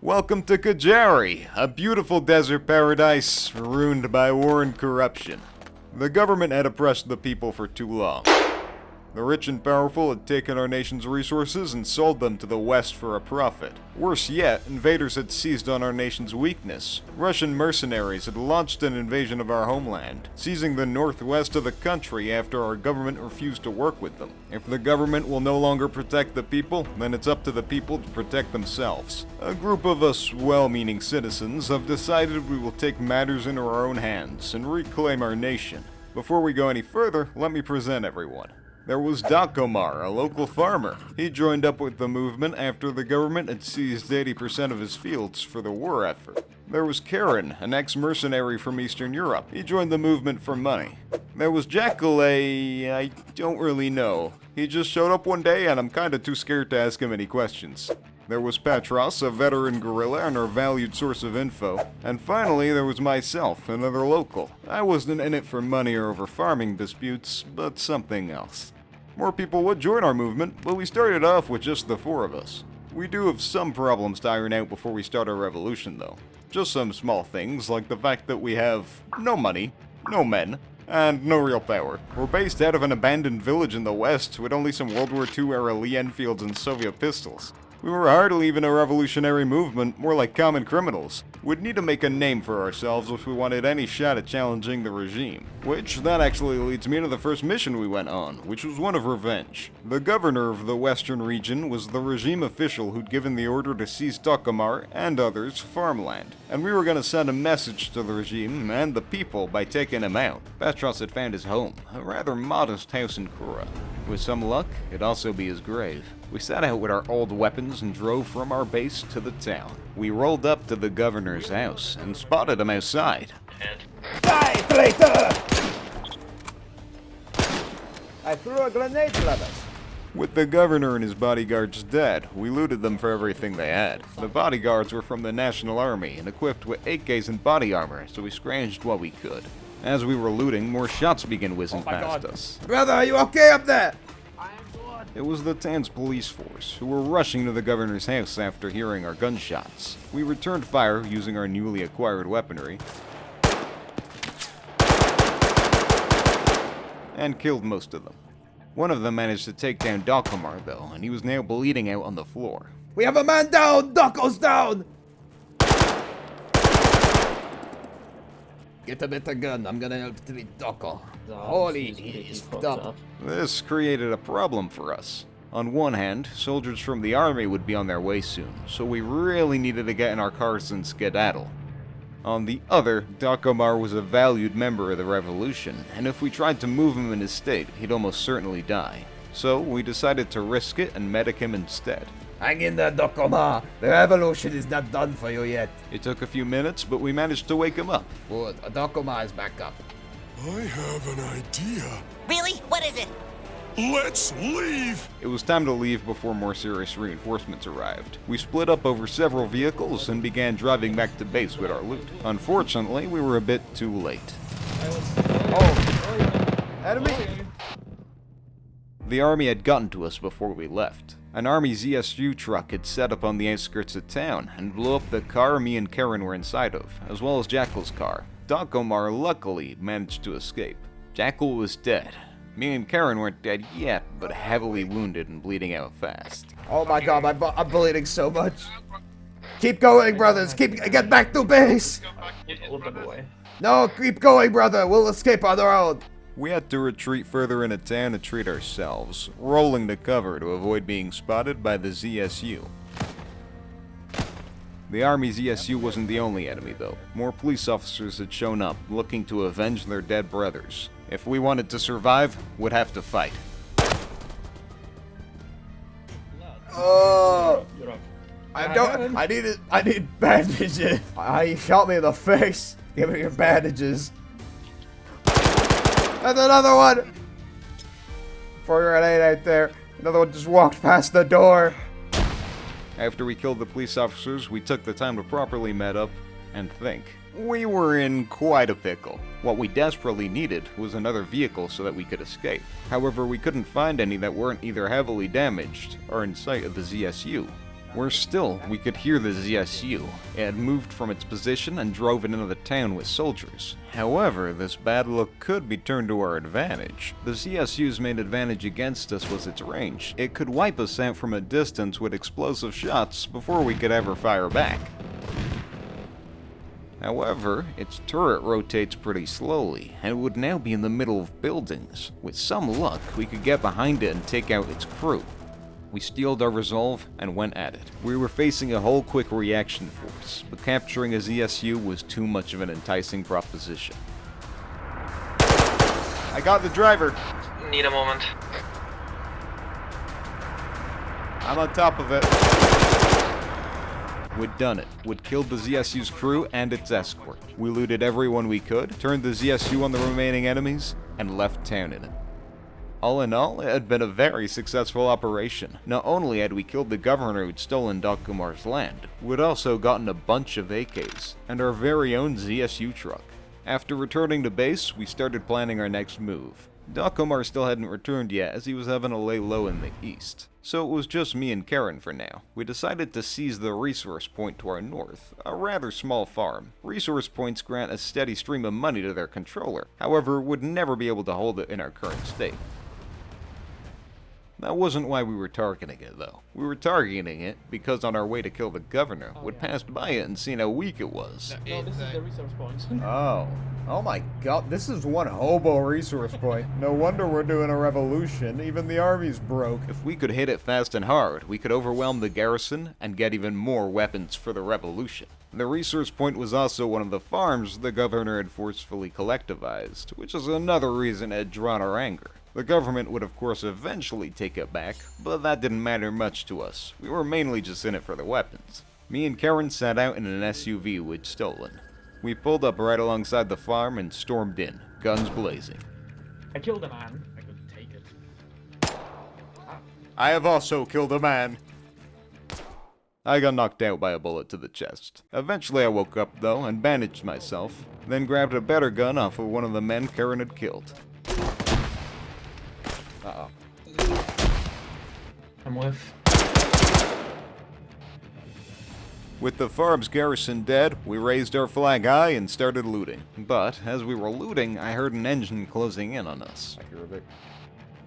Welcome to Kujari, a beautiful desert paradise ruined by war and corruption. The government had oppressed the people for too long. The rich and powerful had taken our nation's resources and sold them to the West for a profit. Worse yet, invaders had seized on our nation's weakness. Russian mercenaries had launched an invasion of our homeland, seizing the northwest of the country after our government refused to work with them. If the government will no longer protect the people, then it's up to the people to protect themselves. A group of us well-meaning citizens have decided we will take matters into our own hands and reclaim our nation. Before we go any further, let me present everyone. There was Dakomar, a local farmer. He joined up with the movement after the government had seized 80% of his fields for the war effort. There was Karen, an ex-mercenary from Eastern Europe. He joined the movement for money. There was Jackal, I don't really know. He just showed up one day and I'm kinda too scared to ask him any questions. There was Petros, a veteran guerrilla and our valued source of info. And finally, there was myself, another local. I wasn't in it for money or over farming disputes, but something else. More people would join our movement, but we started off with just the four of us. We do have some problems to iron out before we start our revolution, though. Just some small things, like the fact that we have no money, no men, and no real power. We're based out of an abandoned village in the west with only some World War II era Lee Enfields and Soviet pistols. We were hardly even a revolutionary movement, more like common criminals. We'd need to make a name for ourselves if we wanted any shot at challenging the regime. Which, that actually leads me to the first mission we went on, which was one of revenge. The governor of the western region was the regime official who'd given the order to seize Dakomar and others' farmland. And we were going to send a message to the regime and the people by taking him out. Petros had found his home, a rather modest house in Kura. With some luck, it'd also be his grave. We set out with our old weapons and drove from our base to the town. We rolled up to the governor's house and spotted him outside. Die, traitor! I threw a grenade, brothers. With the governor and his bodyguards dead, we looted them for everything they had. The bodyguards were from the National Army and equipped with AKs and body armor, so we scrounged what we could. As we were looting, more shots began whizzing past us. Brother, are you okay up there? It was the town's police force, who were rushing to the governor's house after hearing our gunshots. We returned fire using our newly acquired weaponry, and killed most of them. One of them managed to take down Dakomar, though, and he was now bleeding out on the floor. We have a man down! Doko's down! Get a better gun, I'm gonna help treat Doko. Holy, he's fucked up. This created a problem for us. On one hand, soldiers from the army would be on their way soon, so we really needed to get in our cars and skedaddle. On the other, Dakomar was a valued member of the revolution, and if we tried to move him in his state, he'd almost certainly die. So we decided to risk it and medic him instead. Hang in there, Dokoma. The revolution is not done for you yet. It took a few minutes, but we managed to wake him up. Good, Dokoma is back up. I have an idea. Really? What is it? Let's leave! It was time to leave before more serious reinforcements arrived. We split up over several vehicles and began driving back to base with our loot. Unfortunately, we were a bit too late. Enemy! The army had gotten to us before we left. An army ZSU truck had set up on the outskirts of town and blew up the car me and Karen were inside of, as well as Jackal's car. Dakomar luckily managed to escape. Jackal was dead. Me and Karen weren't dead yet, but heavily wounded and bleeding out fast. Oh my god, I'm bleeding so much. Keep going, brothers. Get back to base. No, keep going, brother. We'll escape on our own. We had to retreat further into town to treat ourselves, rolling to cover to avoid being spotted by the ZSU. The Army ZSU wasn't the only enemy, though. More police officers had shown up, looking to avenge their dead brothers. If we wanted to survive, we'd have to fight. Oh! I need bandages. He shot me in the face. Give me your bandages. There's another one! Throw your grenade out there. Another one just walked past the door. After we killed the police officers, we took the time to properly met up and think. We were in quite a pickle. What we desperately needed was another vehicle so that we could escape. However, we couldn't find any that weren't either heavily damaged or in sight of the ZSU. Worse still, we could hear the ZSU. It had moved from its position and drove it into the town with soldiers. However, this bad luck could be turned to our advantage. The ZSU's main advantage against us was its range. It could wipe us out from a distance with explosive shots before we could ever fire back. However, its turret rotates pretty slowly, and would now be in the middle of buildings. With some luck, we could get behind it and take out its crew. We steeled our resolve and went at it. We were facing a whole quick reaction force, but capturing a ZSU was too much of an enticing proposition. I got the driver. Need a moment. I'm on top of it. We'd done it. We'd killed the ZSU's crew and its escort. We looted everyone we could, turned the ZSU on the remaining enemies, and left town in it. All in all, it had been a very successful operation. Not only had we killed the governor who'd stolen Dokumar's land, we'd also gotten a bunch of AKs, and our very own ZSU truck. After returning to base, we started planning our next move. Dokumar still hadn't returned yet, as he was having a lay low in the east. So it was just me and Karen for now. We decided to seize the resource point to our north, a rather small farm. Resource points grant a steady stream of money to their controller, however, would never be able to hold it in our current state. That wasn't why we were targeting it, though. We were targeting it because on our way to kill the governor, we'd passed by it and seen how weak it was. No, this is the resource point. Oh. Oh my god, this is one hobo resource point. No wonder we're doing a revolution. Even the army's broke. If we could hit it fast and hard, we could overwhelm the garrison and get even more weapons for the revolution. The resource point was also one of the farms the governor had forcefully collectivized, which is another reason it had drawn our anger. The government would of course eventually take it back, but that didn't matter much to us. We were mainly just in it for the weapons. Me and Karen sat out in an SUV we'd stolen. We pulled up right alongside the farm and stormed in, guns blazing. I killed a man. I couldn't take it. I have also killed a man. I got knocked out by a bullet to the chest. Eventually I woke up though and bandaged myself, then grabbed a better gun off of one of the men Karen had killed. Uh-oh. I'm with. With the farm's garrison dead, we raised our flag high and started looting. But, as we were looting, I heard an engine closing in on us. I hear a bit.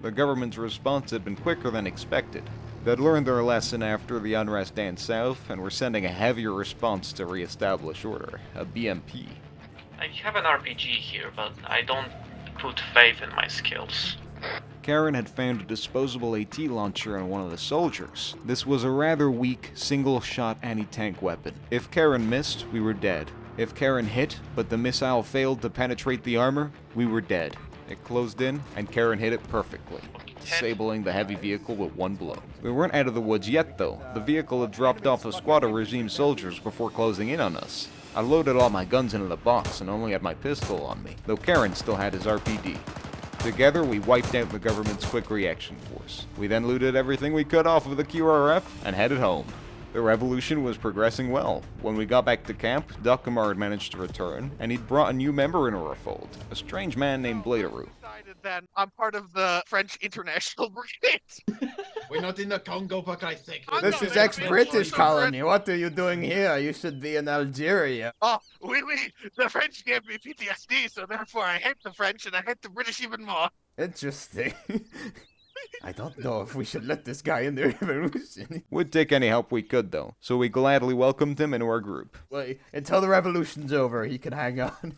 The government's response had been quicker than expected. They'd learned their lesson after the unrest down south, and were sending a heavier response to re-establish order, a BMP. I have an RPG here, but I don't put faith in my skills. Karen had found a disposable AT launcher on one of the soldiers. This was a rather weak, single-shot anti-tank weapon. If Karen missed, we were dead. If Karen hit, but the missile failed to penetrate the armor, we were dead. It closed in, and Karen hit it perfectly, disabling the heavy vehicle with one blow. We weren't out of the woods yet, though. The vehicle had dropped off a squad of regime soldiers before closing in on us. I loaded all my guns into the box and only had my pistol on me, though Karen still had his RPD. Together, we wiped out the government's quick reaction force. We then looted everything we could off of the QRF and headed home. The revolution was progressing well. When we got back to camp, Dokumar had managed to return, and he'd brought a new member into our fold, a strange man named Bladeru. Then I'm part of the French International Brigade. We're not in the Congo, but I think This is ex-British colony. What are you doing here? You should be in Algeria. Oh, oui. The French gave me PTSD, so therefore I hate the French and I hate the British even more. Interesting. I don't know if we should let this guy in the revolution. We'd take any help we could, though, so we gladly welcomed him into our group. Wait, until the revolution's over, he can hang on.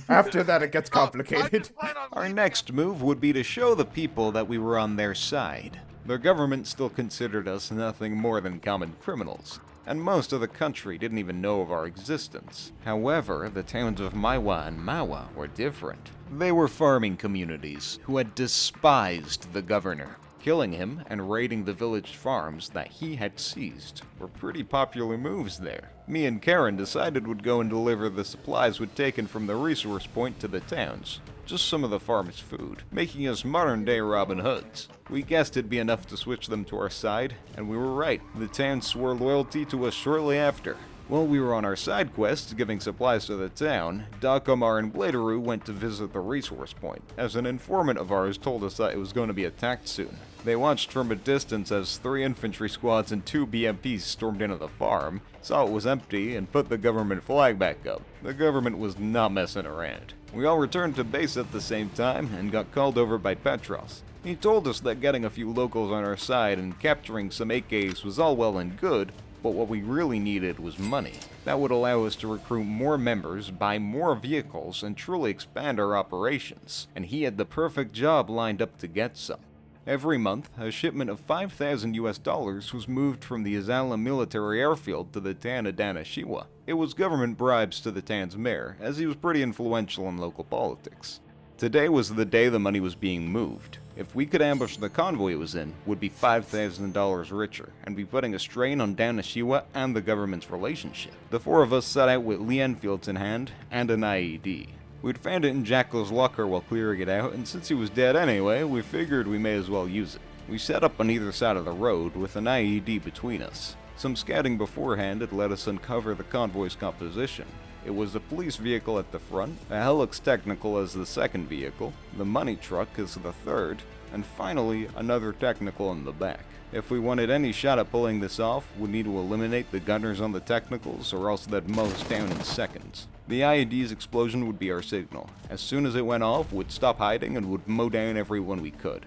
After that, it gets complicated. Our next move would be to show the people that we were on their side. The government still considered us nothing more than common criminals, and most of the country didn't even know of our existence. However, the towns of Maiwa and Mawa were different. They were farming communities who had despised the governor. Killing him and raiding the village farms that he had seized were pretty popular moves there. Me and Karen decided we'd go and deliver the supplies we'd taken from the resource point to the towns. Just some of the farm's food, making us modern-day Robin Hoods. We guessed it'd be enough to switch them to our side, and we were right. The town swore loyalty to us shortly after. While we were on our side quests giving supplies to the town, Dakamar and Bladeroo went to visit the resource point, as an informant of ours told us that it was going to be attacked soon. They watched from a distance as 3 infantry squads and 2 BMPs stormed into the farm, saw it was empty, and put the government flag back up. The government was not messing around. We all returned to base at the same time and got called over by Petros. He told us that getting a few locals on our side and capturing some AKs was all well and good, but what we really needed was money. That would allow us to recruit more members, buy more vehicles, and truly expand our operations. And he had the perfect job lined up to get some. Every month, a shipment of $5,000 was moved from the Azala military airfield to the town of Danashiwa. It was government bribes to the town's mayor, as he was pretty influential in local politics. Today was the day the money was being moved. If we could ambush the convoy it was in, would be $5,000 richer, and be putting a strain on Danashiwa and the government's relationship. The 4 of us set out with Lee Enfields in hand, and an IED. We'd found it in Jackal's locker while clearing it out, and since he was dead anyway, we figured we may as well use it. We set up on either side of the road, with an IED between us. Some scouting beforehand had let us uncover the convoy's composition. It was a police vehicle at the front, a Helix Technical as the second vehicle, the money truck as the third, and finally another technical in the back. If we wanted any shot at pulling this off, we'd need to eliminate the gunners on the technicals or else they'd mow us down in seconds. The IED's explosion would be our signal. As soon as it went off, we'd stop hiding and would mow down everyone we could.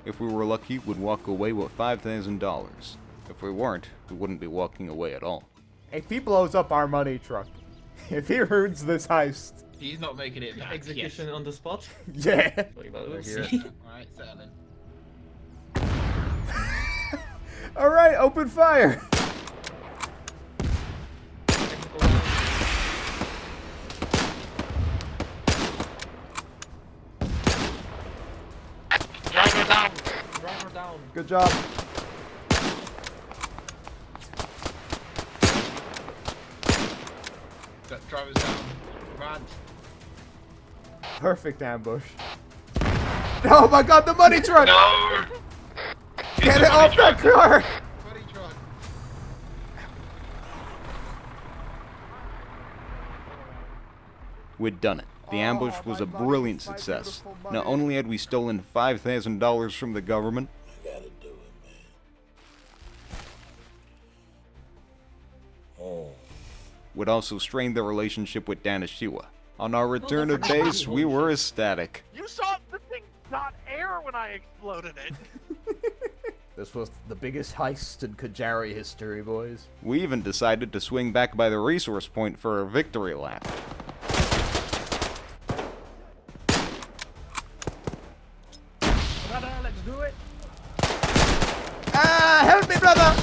If we were lucky, we'd walk away with $5,000. If we weren't, we wouldn't be walking away at all. If he blows up our money truck, if he ruins this heist, He's not making it back. Execution on the spot. yeah. We'll Here. see. Alright, settling. Alright, open fire. Driver down! Driver down. Good job. That driver's down. Run. Perfect ambush. Oh my god, the money truck! No! Get it off that car! Buddy truck. We'd done it. The ambush was a brilliant success. Not only had we stolen $5,000 from the government, we'd also strained the relationship with Danashiwa. On our return to base, we were ecstatic. You saw the thing got air when I exploded it. This was the biggest heist in Kujari history, boys. We even decided to swing back by the resource point for a victory lap. Brother, let's do it. Ah, help me, brother!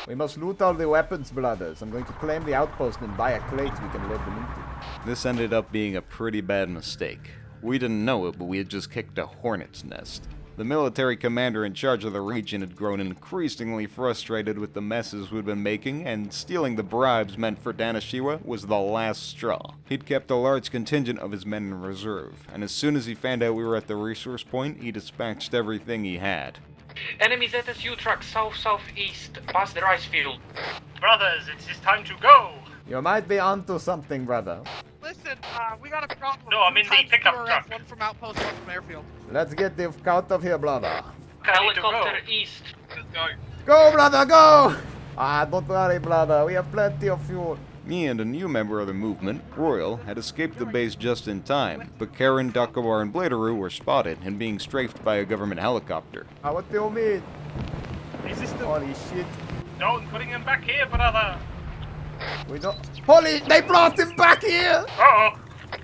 We must loot all the weapons, brothers. I'm going to claim the outpost and buy a crate we can load them into. This ended up being a pretty bad mistake. We didn't know it, but we had just kicked a hornet's nest. The military commander in charge of the region had grown increasingly frustrated with the messes we'd been making, and stealing the bribes meant for Danashiwa was the last straw. He'd kept a large contingent of his men in reserve, and as soon as he found out we were at the resource point, he dispatched everything he had. Enemy ZSU truck south-southeast, past the rice field. Brothers, it's time to go! You might be onto something, brother. Listen, we got a problem. No, I'm in the pickup QRF, truck. One from outpost, one from airfield. Let's get the out of here, brother. Helicopter east. Let's go. Go, brother, go! Ah, don't worry, brother. We have plenty of fuel. Me and a new member of the movement, Royal, had escaped the base just in time, but Karen, Dakawar, and Bladeroo were spotted and being strafed by a government helicopter. Ah, what do you mean? Is this the... Holy shit. Don't bring him back here, brother! We don't... Holy... They brought him back here! Uh-oh!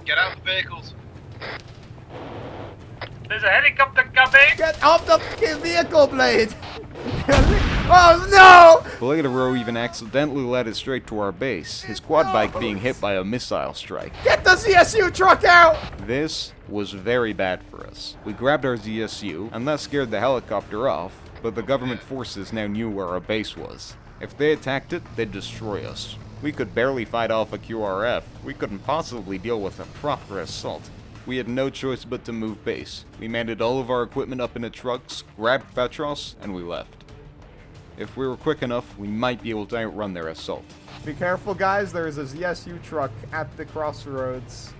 Get out of the vehicles. There's a helicopter coming! Get off the fucking vehicle, Blade! Oh no! Bladeroo even accidentally led it straight to our base, his quad bike being hit by a missile strike. Get the ZSU truck out! This was very bad for us. We grabbed our ZSU, and that scared the helicopter off, but the government forces now knew where our base was. If they attacked it, they'd destroy us. We could barely fight off a QRF. We couldn't possibly deal with a proper assault. We had no choice but to move base. We landed all of our equipment up into trucks, grabbed Petros, and we left. If we were quick enough, we might be able to outrun their assault. Be careful, guys. There's a ZSU truck at the crossroads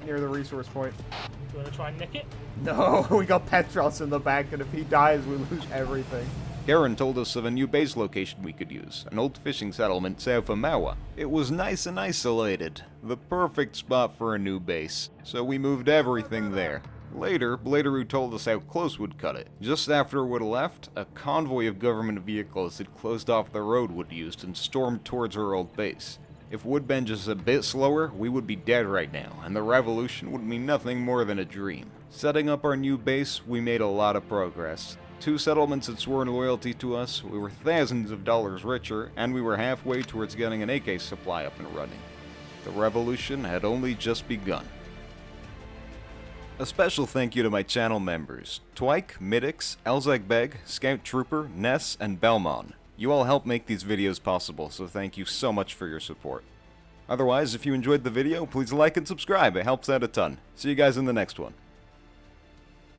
near the resource point. Do you want to try and nick it? No, we got Petros in the back, and if he dies, we lose everything. Karen told us of a new base location we could use, an old fishing settlement south of Mawa. It was nice and isolated, the perfect spot for a new base, so we moved everything there. Later, Bladeroo told us how close would cut it. Just after it would have left, a convoy of government vehicles had closed off the road we'd used and stormed towards our old base. If we'd been just a bit slower, we would be dead right now, and the revolution would be nothing more than a dream. Setting up our new base, we made a lot of progress. 2 settlements had sworn loyalty to us, we were thousands of dollars richer, and we were halfway towards getting an AK supply up and running. The revolution had only just begun. A special thank you to my channel members, Twike, Middix, Elzag Beg, Scout Trooper, Ness, and Belmon. You all help make these videos possible, so thank you so much for your support. Otherwise, if you enjoyed the video, please like and subscribe, it helps out a ton. See you guys in the next one.